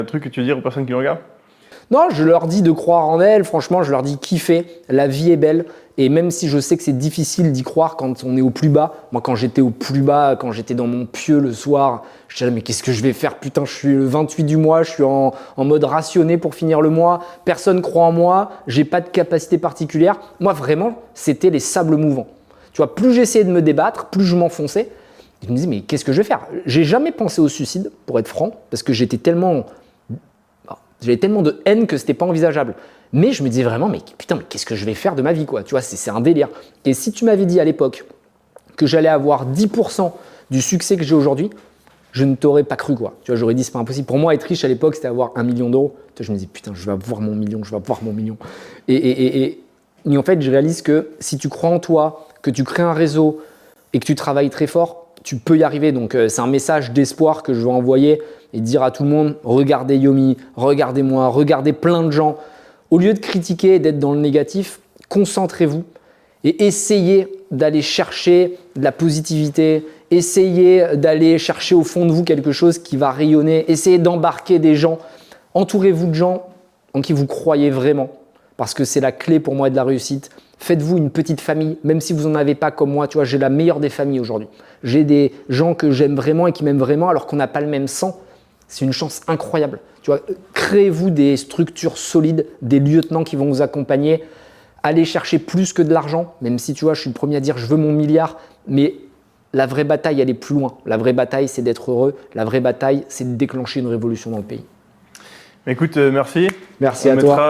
Un truc que tu veux dire aux personnes qui nous regardent? Non, je leur dis de croire en elles, franchement, je leur dis kiffer, la vie est belle. Et même si je sais que c'est difficile d'y croire quand on est au plus bas, moi quand j'étais au plus bas, quand j'étais dans mon pieu le soir, je disais mais qu'est-ce que je vais faire? Putain, je suis le 28 du mois, je suis en mode rationné pour finir le mois, personne croit en moi, j'ai pas de capacité particulière. Moi vraiment, c'était les sables mouvants. Tu vois, plus j'essayais de me débattre, plus je m'enfonçais. Je me disais mais qu'est-ce que je vais faire? J'ai jamais pensé au suicide, pour être franc, parce que j'avais tellement de haine que c'était pas envisageable. Mais je me disais vraiment, mais putain, mais qu'est-ce que je vais faire de ma vie, quoi? Tu vois, c'est un délire. Et si tu m'avais dit à l'époque que j'allais avoir 10% du succès que j'ai aujourd'hui, je ne t'aurais pas cru, quoi. Tu vois, j'aurais dit, c'est pas impossible. Pour moi, être riche à l'époque, c'était avoir 1 million d'euros. Tu vois, je me disais, putain, je vais avoir mon million, je vais avoir mon million. Et en fait, je réalise que si tu crois en toi, que tu crées un réseau et que tu travailles très fort, tu peux y arriver. Donc, c'est un message d'espoir que je veux envoyer et dire à tout le monde, regardez Yomi, regardez moi, regardez plein de gens. Au lieu de critiquer et d'être dans le négatif, concentrez-vous et essayez d'aller chercher de la positivité, essayez d'aller chercher au fond de vous quelque chose qui va rayonner, essayez d'embarquer des gens, entourez-vous de gens en qui vous croyez vraiment, parce que c'est la clé pour moi de la réussite. Faites-vous une petite famille, même si vous n'en avez pas comme moi. Tu vois, j'ai la meilleure des familles aujourd'hui. J'ai des gens que j'aime vraiment et qui m'aiment vraiment alors qu'on n'a pas le même sang. C'est une chance incroyable. Tu vois, créez-vous des structures solides, des lieutenants qui vont vous accompagner. Allez chercher plus que de l'argent, même si tu vois, je suis le premier à dire je veux mon milliard, mais la vraie bataille, elle est plus loin. La vraie bataille, c'est d'être heureux. La vraie bataille, c'est de déclencher une révolution dans le pays. Écoute, merci. Merci à toi.